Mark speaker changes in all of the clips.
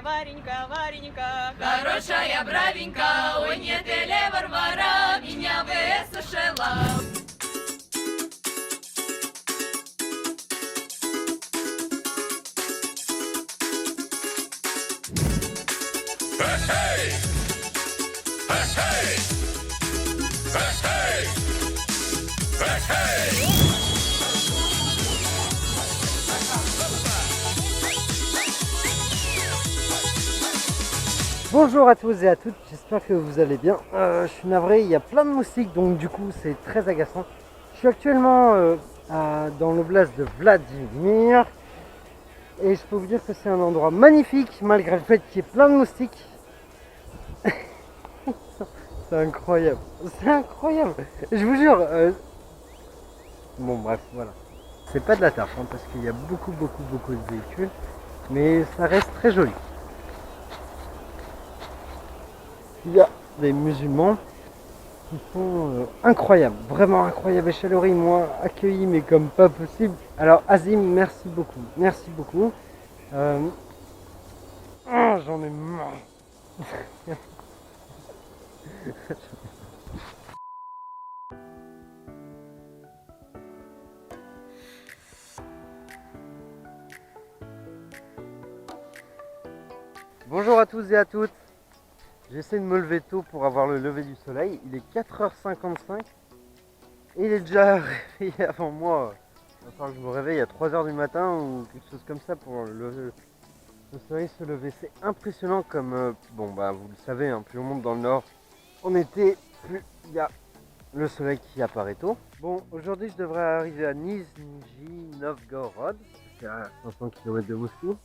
Speaker 1: Варенька, Варенька,
Speaker 2: Хорошая бравенька, ой, не ты ли, Варвара, меня высушила.
Speaker 3: Bonjour à tous et à toutes, j'espère que vous allez bien. Je suis navré, il y a plein de moustiques donc du coup c'est très agaçant. Je suis actuellement dans l'oblast de Vladimir et je peux vous dire que c'est un endroit magnifique malgré le fait qu'il y ait plein de moustiques. C'est incroyable, c'est incroyable, je vous jure. Bon bref, voilà. C'est pas de la tarte hein, parce qu'il y a beaucoup de véhicules, mais ça reste très joli. Il y a des musulmans qui sont incroyables, vraiment incroyables et chaleureux, moi accueillis mais comme pas possible. Alors Azim, merci beaucoup, merci beaucoup. J'en ai marre. Bonjour à tous et à toutes. J'essaie de me lever tôt pour avoir le lever du soleil. Il est 4h55 et il est déjà réveillé avant moi. Il va falloir que je me réveille à 3h du matin ou quelque chose comme ça pour le soleil se lever. C'est impressionnant comme, bon bah vous le savez, hein, plus on monte dans le nord en été, plus il y a le soleil qui apparaît tôt. Bon, aujourd'hui je devrais arriver à Nizhny Novgorod. C'est à 500 km de Moscou,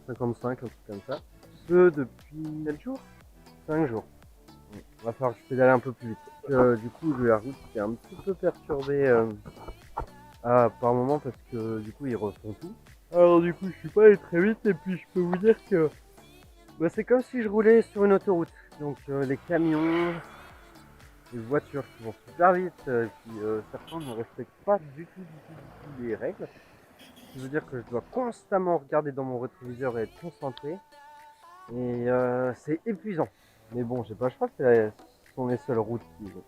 Speaker 3: 455, un truc comme ça. Ce depuis quel jour? 5 jours. Il va falloir que je pédale un peu plus vite. Du coup, la route est un petit peu perturbée par moment parce que du coup, ils refont tout. Alors du coup, je suis pas allé très vite et puis je peux vous dire que bah, c'est comme si je roulais sur une autoroute. Donc les camions, les voitures qui vont super vite et puis certains ne respectent pas du tout les règles. Ce qui veut dire que je dois constamment regarder dans mon rétroviseur et être concentré. Et c'est épuisant. Mais bon, j'ai pas le choix, ce sont les seules routes qui vont.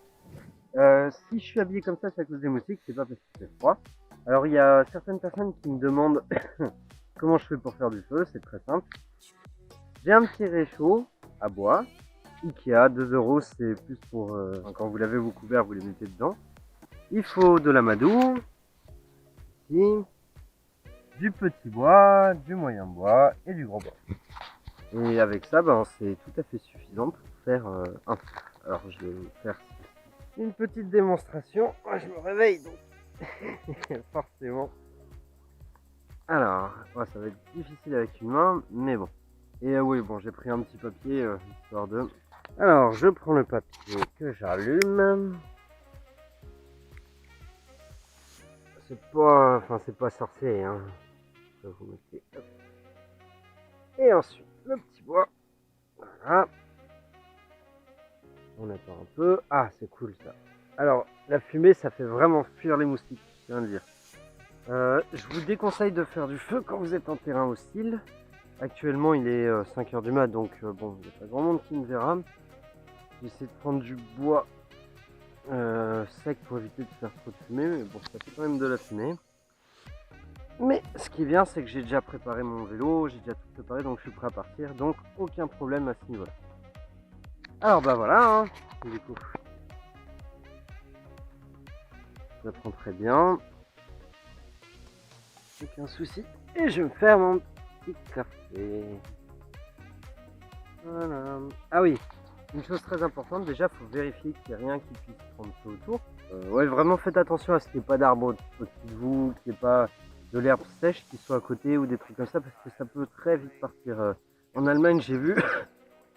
Speaker 3: Si je suis habillé comme ça, c'est à cause des moustiques, c'est pas parce qu'il fait froid. Alors il y a certaines personnes qui me demandent comment je fais pour faire du feu, c'est très simple. J'ai un petit réchaud à bois, Ikea, 2 €, c'est plus pour quand vous lavez vos couverts, vous les mettez dedans. Il faut de l'amadou, du petit bois, du moyen bois et du gros bois. Et avec ça, ben, c'est tout à fait suffisant pour faire un feu. Alors je vais vous faire une petite démonstration. Moi je me réveille donc forcément. Alors, ouais, ça va être difficile avec une main, mais bon. Et oui, bon, j'ai pris un petit papier histoire de. Alors je prends le papier que j'allume. C'est pas, enfin c'est pas sorcier, hein. Ça, vous mettez, hop. Et ensuite le petit bois, voilà. On attend un peu. Ah, c'est cool ça. Alors, la fumée, ça fait vraiment fuir les moustiques, je viens de dire. Je vous déconseille de faire du feu quand vous êtes en terrain hostile. Actuellement, il est 5h du mat, donc bon, il n'y a pas grand monde qui me verra. J'essaie de prendre du bois sec pour éviter de faire trop de fumée, mais bon, ça fait quand même de la fumée. Mais ce qui est bien, c'est que j'ai déjà préparé mon vélo, j'ai déjà tout préparé, donc je suis prêt à partir, donc aucun problème à ce niveau-là. Alors bah voilà, hein, du coup, ça prend très bien, aucun souci, et je vais me faire mon petit café. Voilà. Ah oui, une chose très importante, déjà, il faut vérifier qu'il n'y a rien qui puisse prendre feu autour. Ouais, vraiment faites attention à ce qu'il n'y ait pas d'arbre au-dessus de vous, qu'il n'y ait pas de l'herbe sèche qui soit à côté ou des trucs comme ça, parce que ça peut très vite partir. En Allemagne, j'ai vu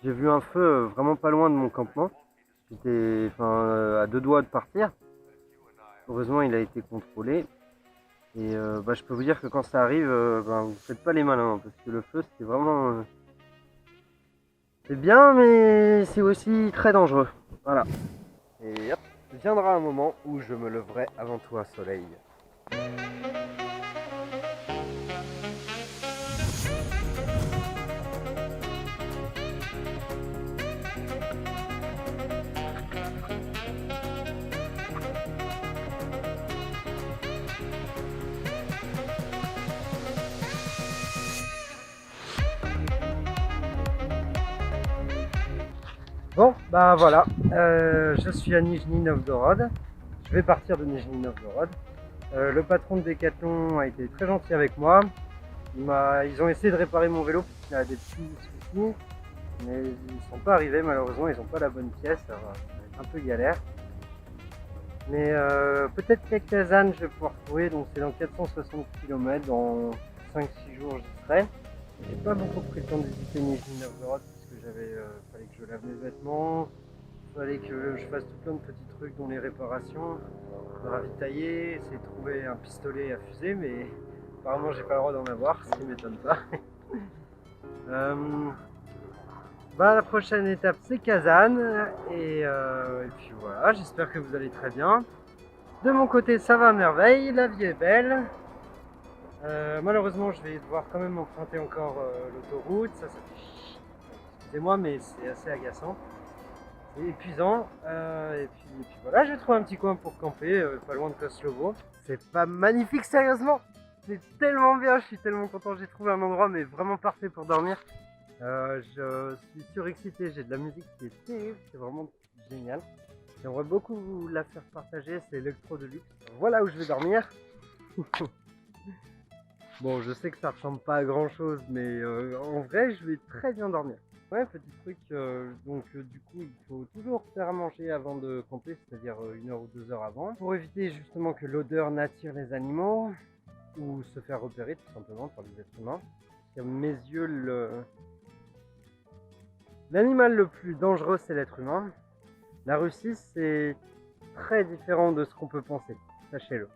Speaker 3: j'ai vu un feu vraiment pas loin de mon campement. J'étais à 2 doigts de partir. Heureusement, il a été contrôlé. Et bah, je peux vous dire que quand ça arrive, bah, vous faites pas les malins, parce que le feu, c'est vraiment... c'est bien, mais c'est aussi très dangereux. Voilà. Et hop, viendra un moment où je me leverai avant toi, soleil. Bon, bah voilà, je suis à Nijni Novgorod. Je vais partir de Nijni Novgorod. Le patron de Decathlon a été très gentil avec moi. Ils ont essayé de réparer mon vélo parce qu'il a des petits soucis, mais ils sont pas arrivés malheureusement, ils n'ont pas la bonne pièce, alors ça va être un peu galère. Mais peut-être qu'à Kazan je vais pouvoir trouver, donc c'est dans 460 km, dans 5-6 jours j'y serai. J'ai pas beaucoup pris le temps de visiter Nijni Novgorod parce que fallait que je lave mes vêtements, fallait que je fasse tout plein de petits trucs dont les réparations, me ravitailler, essayer de trouver un pistolet à fusée, mais apparemment j'ai pas le droit d'en avoir, ce qui m'étonne pas. La prochaine étape c'est Kazan et puis voilà, j'espère que vous allez très bien. De mon côté ça va à merveille, la vie est belle. Malheureusement je vais devoir quand même emprunter encore l'autoroute, ça fait chier. Excusez-moi mais c'est assez agaçant. C'est épuisant, et puis voilà, j'ai trouvé un petit coin pour camper, pas loin de Koslovo. C'est pas magnifique sérieusement, c'est tellement bien, je suis tellement content, j'ai trouvé un endroit mais vraiment parfait pour dormir. Je suis surexcité, j'ai de la musique qui est terrible, c'est vraiment génial. J'aimerais beaucoup vous la faire partager, c'est Electro de luxe. Voilà où je vais dormir. Bon, je sais que ça ressemble pas à grand chose, mais en vrai, je vais très bien dormir. Ouais, petit truc, du coup, il faut toujours faire à manger avant de camper, c'est-à-dire 1 heure ou 2 heures avant, pour éviter justement que l'odeur n'attire les animaux, ou se faire repérer tout simplement par les êtres humains. À mes yeux, l'animal le plus dangereux, c'est l'être humain. La Russie, c'est très différent de ce qu'on peut penser, sachez-le.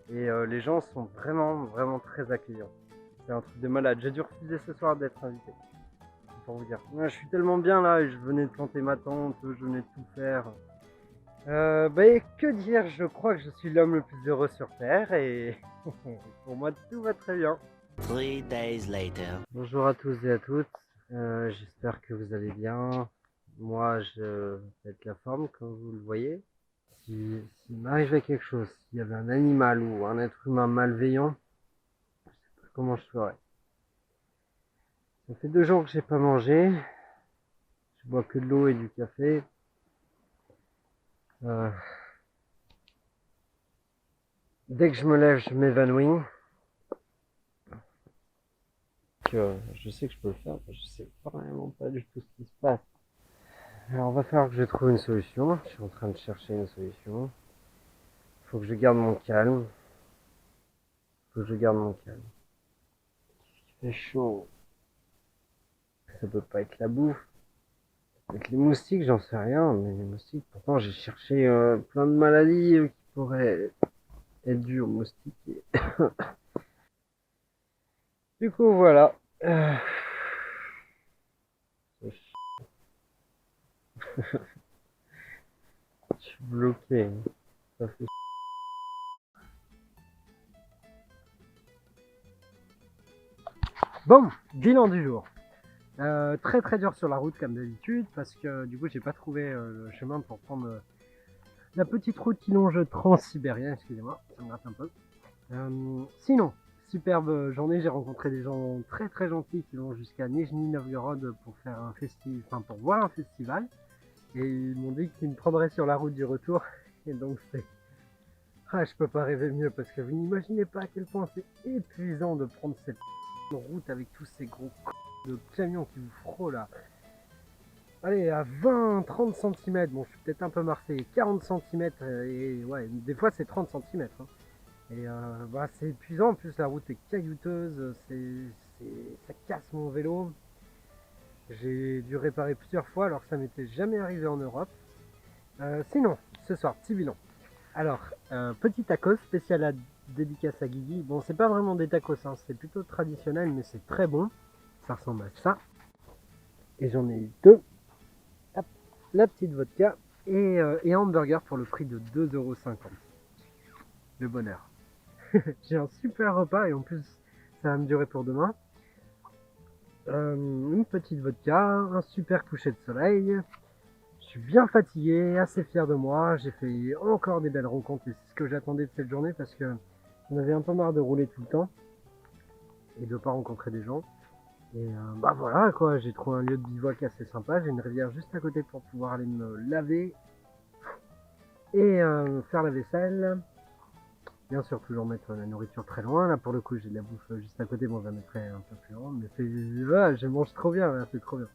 Speaker 3: Et les gens sont vraiment très accueillants. C'est un truc de malade. J'ai dû refuser ce soir d'être invité. Pour vous dire. Ouais, je suis tellement bien là, je venais de planter ma tente, je venais de tout faire. Et que dire, je crois que je suis l'homme le plus heureux sur Terre et pour moi tout va très bien.
Speaker 4: 3 days later.
Speaker 3: Bonjour à tous et à toutes, j'espère que vous allez bien. Moi je pète la forme comme vous le voyez. S'il m'arrivait quelque chose, s'il y avait un animal ou un être humain malveillant, je sais pas comment je ferais. Ça fait 2 jours que j'ai pas mangé. Je bois que de l'eau et du café. Dès que je me lève, je m'évanouis. Je sais que je peux le faire, mais je sais vraiment pas du tout ce qui se passe. Alors, on va falloir que je trouve une solution. Je suis en train de chercher une solution. Il faut que je garde mon calme. Il fait chaud. Ça peut pas être la bouffe. Avec les moustiques, j'en sais rien, mais les moustiques, pourtant j'ai cherché plein de maladies qui pourraient être dues aux moustiques. Du coup, voilà. Je suis bloqué. Ça fait bon, bilan du jour. Très dur sur la route comme d'habitude parce que du coup j'ai pas trouvé le chemin pour prendre la petite route qui longe Transsibérien, excusez-moi, ça me gratte un peu. Sinon, superbe journée, j'ai rencontré des gens très gentils qui vont jusqu'à Nijni Novgorod pour faire un festival, enfin pour voir un festival, et ils m'ont dit qu'ils me prendraient sur la route du retour, et donc c'est... Ah, je peux pas rêver mieux parce que vous n'imaginez pas à quel point c'est épuisant de prendre cette route avec tous ces gros de camions qui vous frôlent là. Allez, à 20-30 cm, bon je suis peut-être un peu marseillais, 40 cm et ouais, des fois c'est 30 cm. Hein. Et c'est épuisant, en plus la route est caillouteuse, ça casse mon vélo. J'ai dû réparer plusieurs fois alors que ça m'était jamais arrivé en Europe. Sinon, ce soir, petit bilan. Alors, petit tacos spécial à dédicace à Guigui. Bon, c'est pas vraiment des tacos, hein, c'est plutôt traditionnel, mais c'est très bon. Ça ressemble à ça. Et j'en ai eu 2. Hop, la petite vodka et un hamburger pour le prix de 2,50 €. Le bonheur. J'ai un super repas et en plus ça va me durer pour demain. Une petite vodka, un super coucher de soleil. Je suis bien fatigué, assez fier de moi. J'ai fait encore des belles rencontres et c'est ce que j'attendais de cette journée parce que j'en avais un peu marre de rouler tout le temps et de ne pas rencontrer des gens. Et bah voilà quoi, j'ai trouvé un lieu de bivouac assez sympa, j'ai une rivière juste à côté pour pouvoir aller me laver et faire la vaisselle. Bien sûr, toujours mettre la nourriture très loin. Là, pour le coup, j'ai de la bouffe juste à côté. Bon, j'en mettrai un peu plus loin. Mais c'est, voilà, je mange trop bien, là, c'est trop bien.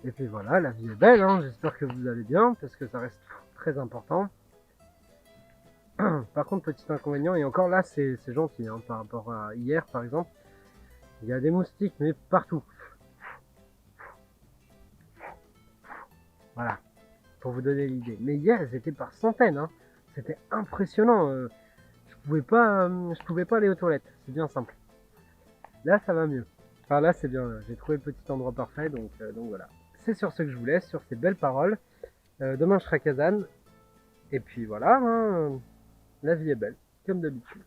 Speaker 3: Et puis voilà, la vie est belle, hein. J'espère que vous allez bien, parce que ça reste très important. Par contre, petit inconvénient, et encore là, c'est gentil, hein, par rapport à hier, par exemple. Il y a des moustiques, mais partout. Voilà, pour vous donner l'idée. Mais hier, elles étaient par centaines, hein. C'était impressionnant. Je pouvais pas aller aux toilettes, c'est bien simple. Là, ça va mieux. Enfin, là, c'est bien. J'ai trouvé le petit endroit parfait, donc voilà. C'est sur ce que je vous laisse, sur ces belles paroles. Demain, je serai à Kazan. Et puis voilà, hein, la vie est belle, comme d'habitude.